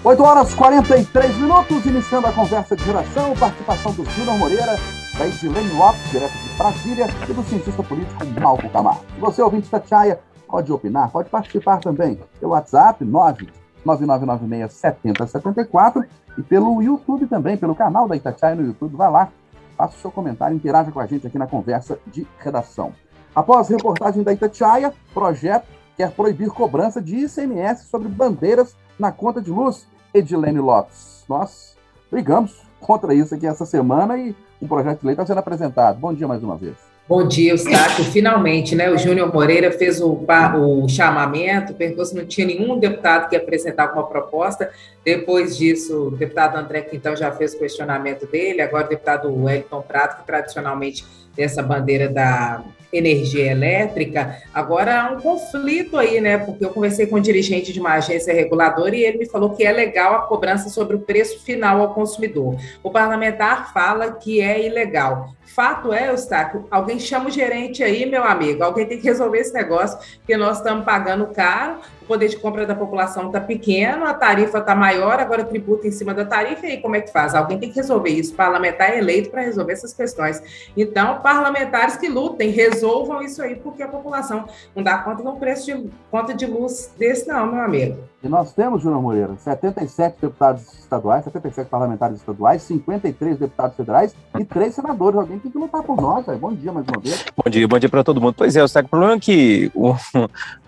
8h43, iniciando a conversa de geração, participação do Júnior Moreira, da Edilene Lopes, direto de Brasília, e do cientista político Malco Camargo. Se você, ouvinte da Itatiaia, pode opinar, pode participar também pelo WhatsApp 999967074 e pelo YouTube também, pelo canal da Itatiaia no YouTube. Vai lá, faça o seu comentário, interaja com a gente aqui na conversa de redação. Após reportagem da Itatiaia, projeto quer proibir cobrança de ICMS sobre bandeiras na conta de luz. Edilene Lopes, nós brigamos contra isso aqui essa semana e o projeto de lei está sendo apresentado. Bom dia mais uma vez. Bom dia, Eustáquio. Finalmente, né? O Júnior Moreira fez o chamamento, perguntou se não tinha nenhum deputado que ia apresentar alguma proposta. Depois disso, o deputado André Quintão já fez o questionamento dele, agora o deputado Wellington Prado, que tradicionalmente tem essa bandeira da energia elétrica. Agora há um conflito aí, né? Porque eu conversei com um dirigente de uma agência reguladora e ele me falou que é legal a cobrança sobre o preço final ao consumidor. O parlamentar fala que é ilegal. Fato é, Eustáquio, alguém chama o gerente aí, meu amigo, alguém tem que resolver esse negócio, porque nós estamos pagando caro, o poder de compra da população está pequeno, a tarifa está maior, agora tributa em cima da tarifa, e aí como é que faz? Alguém tem que resolver isso, o parlamentar é eleito para resolver essas questões. Então, parlamentares que lutem, resolvam isso aí, porque a população não dá conta de um preço de conta de luz desse não, meu amigo. E nós temos, Júnior Moreira, 77 deputados estaduais, 77 parlamentares estaduais, 53 deputados federais e 3 senadores. Alguém tem que lutar por nós. Bom dia mais uma vez. Bom dia para todo mundo. Pois é, o problema é que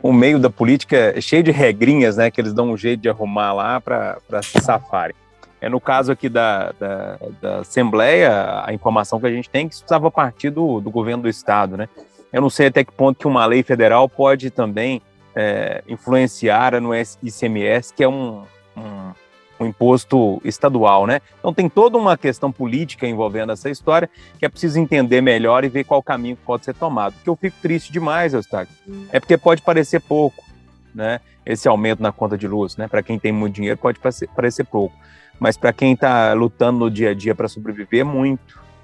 o meio da política é cheio de regrinhas, né, que eles dão um jeito de arrumar lá para se safarem. No caso aqui da Assembleia, a informação que a gente tem é que isso precisava partir do governo do Estado, né? Eu não sei até que ponto que uma lei federal pode também influenciar no ICMS, que é um imposto estadual, né? Então tem toda uma questão política envolvendo essa história que é preciso entender melhor e ver qual caminho pode ser tomado. O que eu fico triste demais, Eustáquio, é porque pode parecer pouco, né? Esse aumento na conta de luz, né? Para quem tem muito dinheiro pode parecer pouco, mas para quem está lutando no dia a dia para sobreviver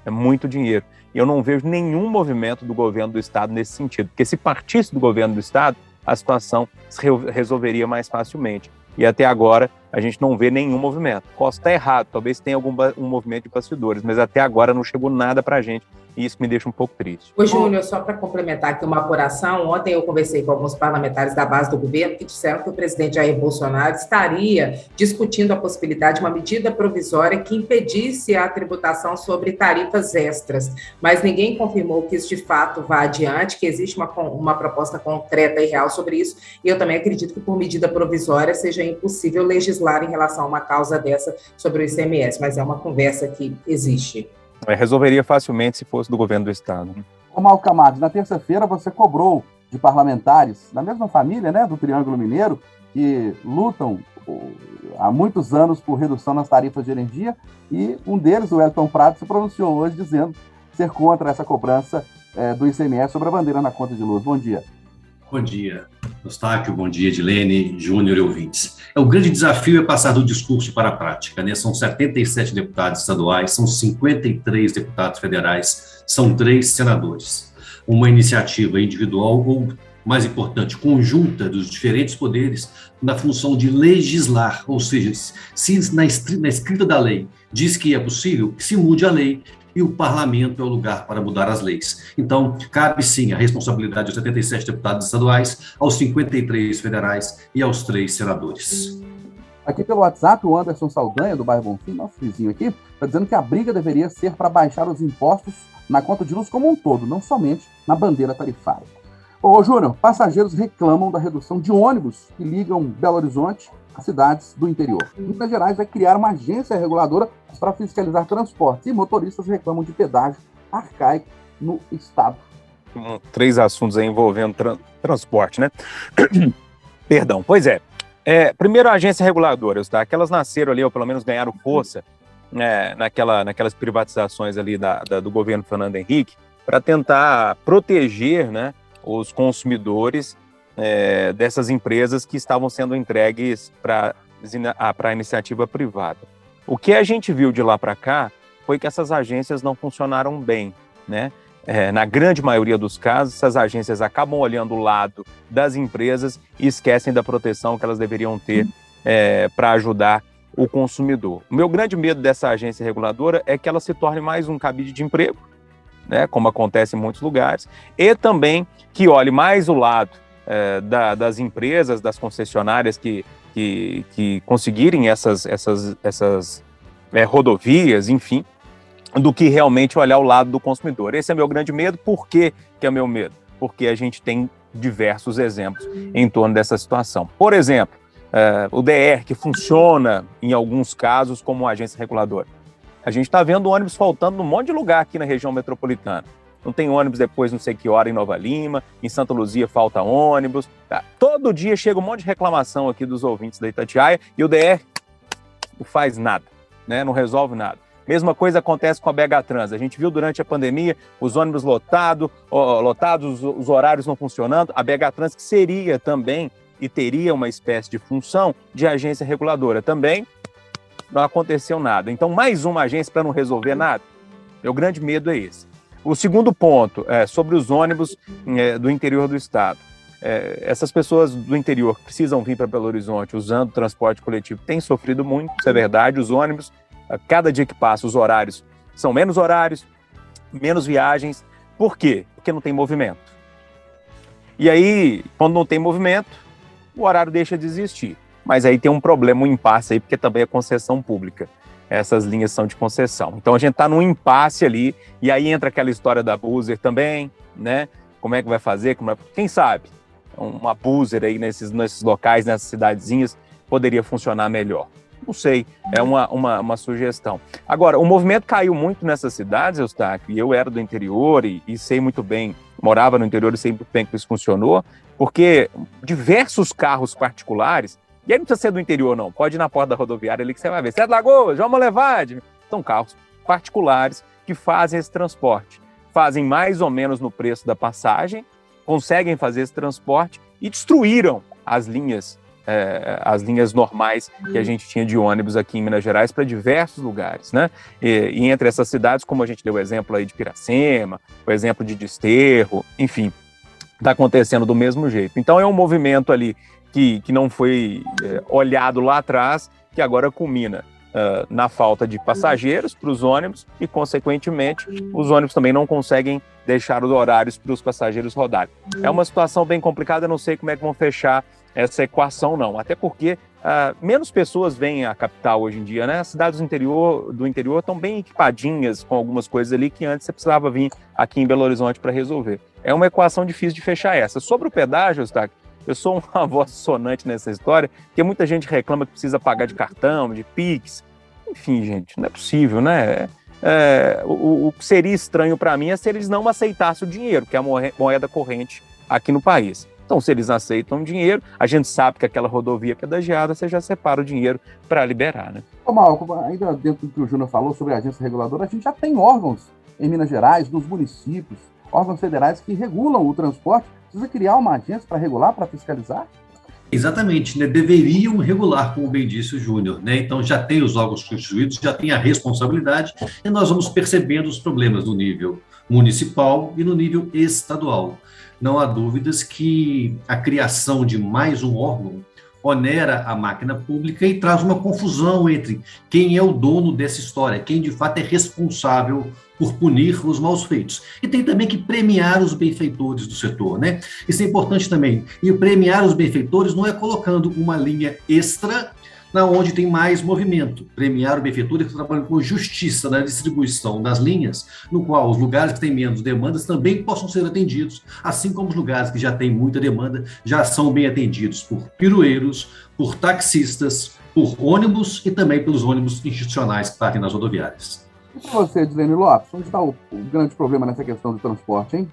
é muito dinheiro. E eu não vejo nenhum movimento do governo do Estado nesse sentido, porque se partisse do governo do Estado, a situação se resolveria mais facilmente. E até agora a gente não vê nenhum movimento. Posso estar errado, talvez tenha um movimento de bastidores, mas até agora não chegou nada para a gente. E isso me deixa um pouco triste. Ô, Júnior, só para complementar aqui uma apuração, ontem eu conversei com alguns parlamentares da base do governo que disseram que o presidente Jair Bolsonaro estaria discutindo a possibilidade de uma medida provisória que impedisse a tributação sobre tarifas extras, mas ninguém confirmou que isso de fato vá adiante, que existe uma proposta concreta e real sobre isso, e eu também acredito que por medida provisória seja impossível legislar em relação a uma causa dessa sobre o ICMS, mas é uma conversa que existe. Resolveria facilmente se fosse do governo do Estado. Ô Malco Camargo, na terça-feira você cobrou de parlamentares da mesma família, né, do Triângulo Mineiro, que lutam há muitos anos por redução nas tarifas de energia, e um deles, o Wellington Prado, se pronunciou hoje dizendo ser contra essa cobrança do ICMS sobre a bandeira na conta de luz. Bom dia. Bom dia, Eustáquio, bom dia, Edilene, Júnior e ouvintes. O grande desafio é passar do discurso para a prática, né? São 77 deputados estaduais, são 53 deputados federais, são 3 senadores. Uma iniciativa individual ou, mais importante, conjunta dos diferentes poderes na função de legislar, ou seja, se na escrita da lei diz que é possível, que se mude a lei, e o parlamento é o lugar para mudar as leis. Então, cabe sim a responsabilidade aos 77 deputados estaduais, aos 53 federais e aos 3 senadores. Aqui pelo WhatsApp, o Anderson Saldanha, do bairro Bonfim, nosso vizinho aqui, está dizendo que a briga deveria ser para baixar os impostos na conta de luz como um todo, não somente na bandeira tarifária. Ô, Júnior, passageiros reclamam da redução de ônibus que ligam Belo Horizonte a cidades do interior. Minas Gerais vai criar uma agência reguladora para fiscalizar transportes e motoristas reclamam de pedágio arcaico no estado. 3 assuntos aí envolvendo transporte, né? Perdão, pois é. Primeiro, a agência reguladora, tá? Que elas nasceram ali, ou pelo menos ganharam força, naquelas privatizações ali do governo Fernando Henrique, para tentar proteger, né, os consumidores dessas empresas que estavam sendo entregues para a iniciativa privada. O que a gente viu de lá para cá foi que essas agências não funcionaram bem, né? Na grande maioria dos casos, essas agências acabam olhando o lado das empresas e esquecem da proteção que elas deveriam ter para ajudar o consumidor. O meu grande medo dessa agência reguladora é que ela se torne mais um cabide de emprego, né, como acontece em muitos lugares, e também que olhe mais o lado das empresas, das concessionárias que conseguirem essas rodovias, enfim, do que realmente olhar o lado do consumidor. Esse é meu grande medo. Por que é meu medo? Porque a gente tem diversos exemplos em torno dessa situação. Por exemplo, o DR, que funciona em alguns casos como agência reguladora. A gente está vendo ônibus faltando num monte de lugar aqui na região metropolitana. Não tem ônibus depois não sei que hora em Nova Lima, em Santa Luzia falta ônibus. Tá? Todo dia chega um monte de reclamação aqui dos ouvintes da Itatiaia e o DR não faz nada, né? Não resolve nada. Mesma coisa acontece com a BH Trans. A gente viu durante a pandemia os ônibus lotados, os horários não funcionando. A BH Trans, que seria também e teria uma espécie de função de agência reguladora, também não aconteceu nada. Então, mais uma agência para não resolver nada? Meu grande medo é esse. O segundo ponto é sobre os ônibus do interior do estado. Essas pessoas do interior que precisam vir para Belo Horizonte usando transporte coletivo têm sofrido muito, isso é verdade. Os ônibus, a cada dia que passa, os horários são menos horários, menos viagens. Por quê? Porque não tem movimento. E aí, quando não tem movimento, o horário deixa de existir. Mas aí tem um problema, um impasse aí, porque também é concessão pública. Essas linhas são de concessão. Então a gente está num impasse ali, e aí entra aquela história da buzzer também, né? Como é que vai fazer? Quem sabe? Uma buzzer aí nesses locais, nessas cidadezinhas, poderia funcionar melhor. Não sei, é uma sugestão. Agora, o movimento caiu muito nessas cidades, Eustáquio, e eu era do interior e sei muito bem, morava no interior e sei muito bem que isso funcionou, porque diversos carros particulares, e aí não precisa ser do interior não, pode ir na porta da rodoviária ali que você vai ver, Sete Lagoas, João Molevade, são carros particulares que fazem esse transporte, fazem mais ou menos no preço da passagem, conseguem fazer esse transporte e destruíram as linhas normais que a gente tinha de ônibus aqui em Minas Gerais para diversos lugares, né? E entre essas cidades, como a gente deu o exemplo aí de Piracema, o exemplo de Desterro, enfim, está acontecendo do mesmo jeito. Então é um movimento ali que não foi olhado lá atrás, que agora culmina na falta de passageiros para os ônibus e, consequentemente, os ônibus também não conseguem deixar os horários para os passageiros rodarem. É uma situação bem complicada, eu não sei como é que vão fechar essa equação, não. Até porque menos pessoas vêm à capital hoje em dia, né? As cidades do interior estão bem equipadinhas com algumas coisas ali que antes você precisava vir aqui em Belo Horizonte para resolver. É uma equação difícil de fechar essa. Sobre o pedágio, Eustáquio, eu sou uma voz sonante nessa história, porque muita gente reclama que precisa pagar de cartão, de Pix. Enfim, gente, não é possível, né? O que seria estranho para mim é se eles não aceitassem o dinheiro, que é a moeda corrente aqui no país. Então, se eles aceitam o dinheiro, a gente sabe que aquela rodovia é pedagiada, você já separa o dinheiro para liberar, né? Ô, Malco, ainda dentro do que o Júnior falou sobre a agência reguladora, a gente já tem órgãos em Minas Gerais, nos municípios, órgãos federais que regulam o transporte. Precisa criar uma agência para regular, para fiscalizar? Exatamente, né? Deveriam regular, como bem disse o Júnior, né? Então já tem os órgãos constituídos, já tem a responsabilidade, e nós vamos percebendo os problemas no nível municipal e no nível estadual. Não há dúvidas que a criação de mais um órgão onera a máquina pública e traz uma confusão entre quem é o dono dessa história, quem de fato é responsável por punir os maus feitos. E tem também que premiar os benfeitores do setor, né? Isso é importante também. E premiar os benfeitores não é colocando uma linha extra na onde tem mais movimento. Premiar o benfeitor que trabalha com justiça na distribuição das linhas, no qual os lugares que têm menos demandas também possam ser atendidos, assim como os lugares que já têm muita demanda já são bem atendidos por pirueiros, por taxistas, por ônibus e também pelos ônibus institucionais que partem nas rodoviárias. E para você, Edilene Lopes, onde está o grande problema nessa questão do transporte, hein?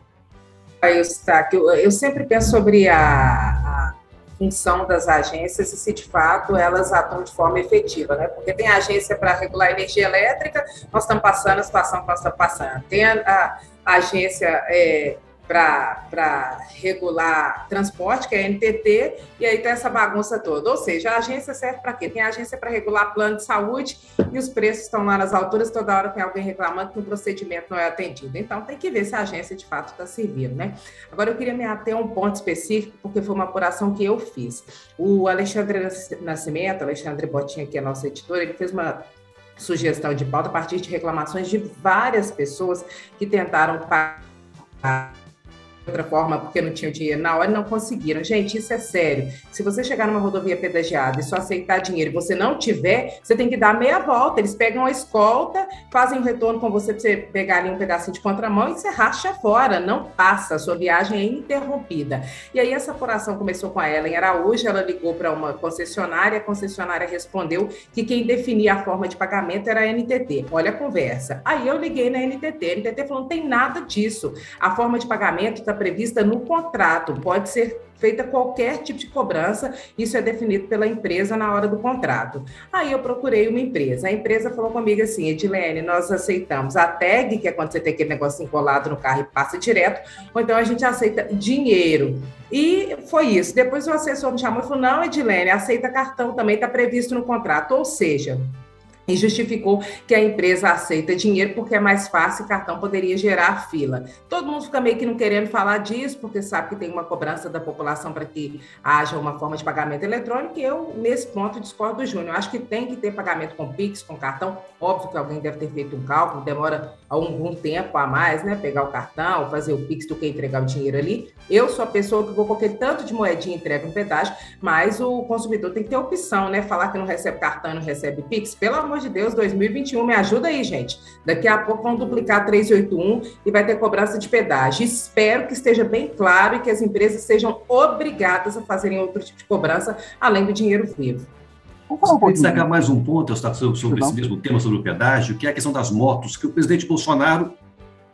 Eustáquio, eu sempre penso sobre a função das agências e se de fato elas atuam de forma efetiva, né? Porque tem a agência para regular a energia elétrica, nós estamos passando a situação que nós estamos passando. Tem a agência para regular transporte, que é a NTT, e aí tem essa bagunça toda. Ou seja, a agência serve para quê? Tem a agência para regular plano de saúde e os preços estão lá nas alturas, toda hora tem alguém reclamando que o procedimento não é atendido. Então, tem que ver se a agência, de fato, está servindo, né? Agora, eu queria me ater a um ponto específico, porque foi uma apuração que eu fiz. O Alexandre Nascimento, Alexandre Botinha, que é nosso editor, ele fez uma sugestão de pauta a partir de reclamações de várias pessoas que tentaram pagar de outra forma, porque não tinham dinheiro na hora e não conseguiram. Gente, isso é sério. Se você chegar numa rodovia pedagiada e só aceitar dinheiro e você não tiver, você tem que dar meia volta. Eles pegam a escolta, fazem um retorno com você para você pegar ali um pedacinho de contramão e você racha fora. Não passa, a sua viagem é interrompida. E aí essa apuração começou com a Ellen Araújo, ela ligou para uma concessionária, a concessionária respondeu que quem definia a forma de pagamento era a NTT. Olha a conversa. Aí eu liguei na NTT, a NTT falou, não tem nada disso. A forma de pagamento está prevista no contrato, pode ser feita qualquer tipo de cobrança, isso é definido pela empresa na hora do contrato. Aí eu procurei uma empresa, a empresa falou comigo assim, Edilene, nós aceitamos a tag, que é quando você tem aquele negócio encolado no carro e passa direto, ou então a gente aceita dinheiro. E foi isso. Depois o assessor me chamou e falou, não, Edilene, aceita cartão, também está previsto no contrato, ou seja... E justificou que a empresa aceita dinheiro porque é mais fácil, cartão poderia gerar fila. Todo mundo fica meio que não querendo falar disso, porque sabe que tem uma cobrança da população para que haja uma forma de pagamento eletrônico, e eu, nesse ponto, discordo do Júnior. Eu acho que tem que ter pagamento com Pix, com cartão. Óbvio que alguém deve ter feito um cálculo, demora algum tempo a mais, né? Pegar o cartão, fazer o Pix do que entregar o dinheiro ali. Eu sou a pessoa que vou com aquele tanto de moedinha e entrega no pedágio, mas o consumidor tem que ter opção, né? Falar que não recebe cartão e não recebe Pix, pelo amor de Deus, 2021, me ajuda aí, gente. Daqui a pouco vão duplicar 381 e vai ter cobrança de pedágio. Espero que esteja bem claro e que as empresas sejam obrigadas a fazerem outro tipo de cobrança, além do dinheiro vivo. Vou destacar mais um ponto, sobre esse mesmo tema, sobre o pedágio, que é a questão das motos, que o presidente Bolsonaro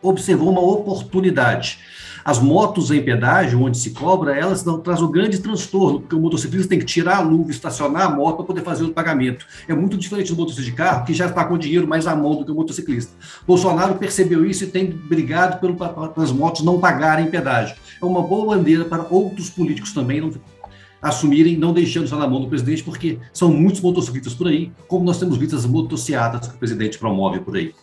observou uma oportunidade. As motos em pedágio, onde se cobra, elas trazem um grande transtorno, porque o motociclista tem que tirar a luva, estacionar a moto para poder fazer o pagamento. É muito diferente do motorista de carro, que já está com o dinheiro mais à mão do que o motociclista. Bolsonaro percebeu isso e tem brigado para as motos não pagarem pedágio. É uma boa bandeira para outros políticos também não assumirem, não deixando isso na mão do presidente, porque são muitos motociclistas por aí, como nós temos visto as motociatas que o presidente promove por aí.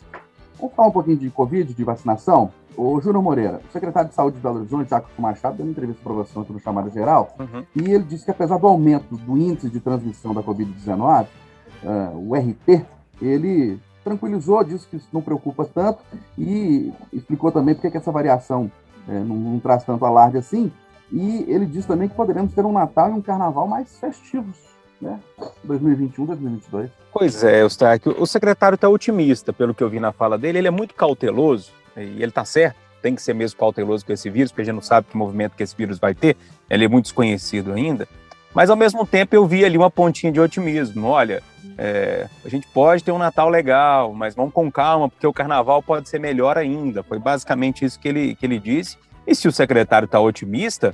Vamos falar um pouquinho de Covid, de vacinação. O Júnior Moreira, o secretário de Saúde de Belo Horizonte, Jacques Machado, deu uma entrevista para você no Chamada Geral, e ele disse que apesar do aumento do índice de transmissão da Covid-19, o RT, ele tranquilizou, disse que isso não preocupa tanto e explicou também porque que essa variação não traz tanto alarde assim, e ele disse também que poderemos ter um Natal e um Carnaval mais festivos, né? 2021, 2022. Pois é, Eustáquio, o secretário está otimista, pelo que eu vi na fala dele, ele é muito cauteloso, e ele está certo, tem que ser mesmo cauteloso com esse vírus, porque a gente não sabe que movimento que esse vírus vai ter, ele é muito desconhecido ainda, mas ao mesmo tempo eu vi ali uma pontinha de otimismo, olha, a gente pode ter um Natal legal, mas vamos com calma, porque o Carnaval pode ser melhor ainda, foi basicamente isso que ele disse, e se o secretário está otimista,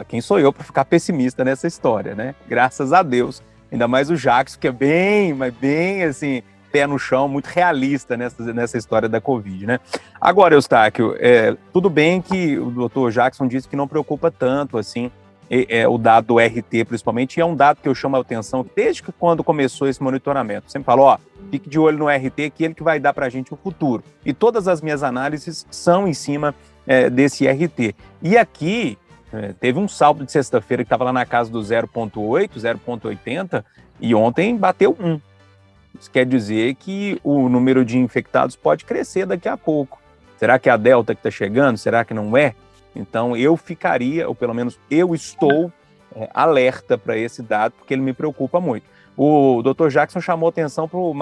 quem sou eu para ficar pessimista nessa história, né? Graças a Deus, ainda mais o Jacques, que é bem assim, pé no chão, muito realista nessa história da Covid, né? Agora, Eustáquio, tudo bem que o doutor Jackson disse que não preocupa tanto, assim, o dado do RT, principalmente, e é um dado que eu chamo a atenção desde que quando começou esse monitoramento. Sempre falo, fique de olho no RT, que ele que vai dar para a gente o futuro. E todas as minhas análises são em cima desse RT. E aqui, teve um saldo de sexta-feira que estava lá na casa do 0,8, 0,80, e ontem bateu 1. Isso quer dizer que o número de infectados pode crescer daqui a pouco. Será que é a Delta que está chegando? Será que não é? Então, eu ficaria, ou pelo menos eu estou alerta para esse dado, porque ele me preocupa muito. O Dr. Jackson chamou atenção para o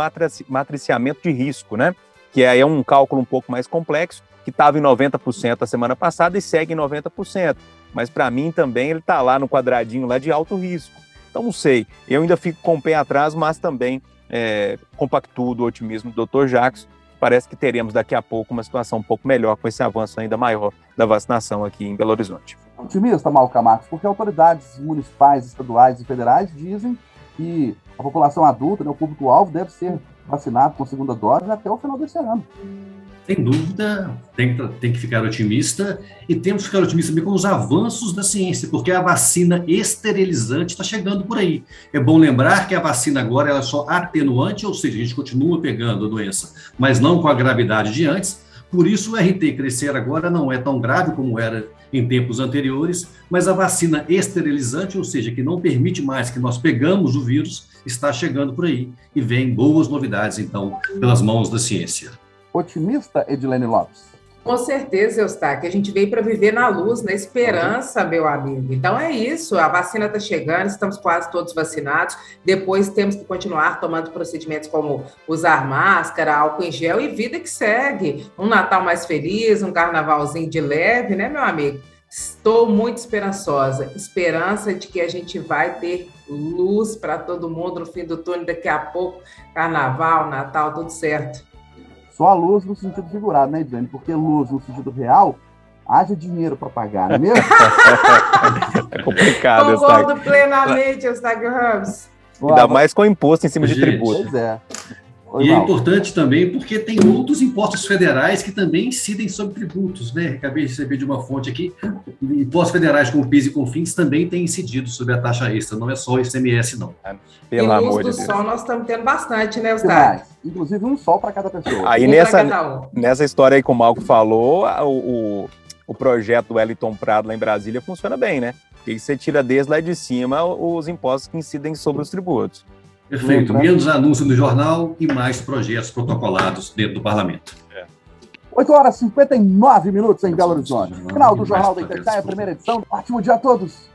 matriciamento de risco, né? Que é um cálculo um pouco mais complexo, que estava em 90% a semana passada e segue em 90%. Mas, para mim, também ele está lá no quadradinho lá de alto risco. Então, não sei. Eu ainda fico com o pé atrás, mas também compactuo do otimismo do Dr. Jackson. Parece que teremos daqui a pouco uma situação um pouco melhor com esse avanço ainda maior da vacinação aqui em Belo Horizonte. Otimista, Malca Marques, porque autoridades municipais, estaduais e federais dizem que a população adulta, né, o público-alvo, deve ser vacinado com segunda dose até o final desse ano. Sem dúvida, tem que ficar otimista e temos que ficar otimistas também com os avanços da ciência, porque a vacina esterilizante está chegando por aí. É bom lembrar que a vacina agora ela é só atenuante, ou seja, a gente continua pegando a doença, mas não com a gravidade de antes. Por isso, o RT crescer agora não é tão grave como era em tempos anteriores, mas a vacina esterilizante, ou seja, que não permite mais que nós pegamos o vírus, está chegando por aí. E vem boas novidades, então, pelas mãos da ciência. Otimista, Edilene Lopes? Com certeza, Eustáquio, a gente veio para viver na luz, na esperança, meu amigo. Então é isso, a vacina está chegando, estamos quase todos vacinados, depois temos que continuar tomando procedimentos como usar máscara, álcool em gel e vida que segue. Um Natal mais feliz, um carnavalzinho de leve, né, meu amigo? Estou muito esperançosa, esperança de que a gente vai ter luz para todo mundo no fim do túnel, daqui a pouco, carnaval, Natal, tudo certo. Só a luz no sentido figurado, né, Edilene? Porque luz no sentido real, haja dinheiro para pagar, não é mesmo? É complicado, Concordo plenamente, Eustáquio Ramos. Ainda mais com imposto em cima de tributo. Pois é. E é importante também porque tem outros impostos federais que também incidem sobre tributos, né? Acabei de receber de uma fonte aqui, impostos federais como PIS e COFINS também têm incidido sobre a taxa extra, não é só o ICMS, não. Pelo amor de Deus. E luz do sol nós estamos tendo bastante, né, Eustáquio? Inclusive um sol para cada pessoa. Aí nessa história aí que o Malco falou, o projeto do Wellington Prado lá em Brasília funciona bem, né? Porque você tira desde lá de cima os impostos que incidem sobre os tributos. Perfeito. Menos anúncio no jornal e mais projetos protocolados dentro do parlamento. 8h59 em Belo Horizonte. Final do Jornal da Itatiaia, primeira edição. Ótimo dia a todos.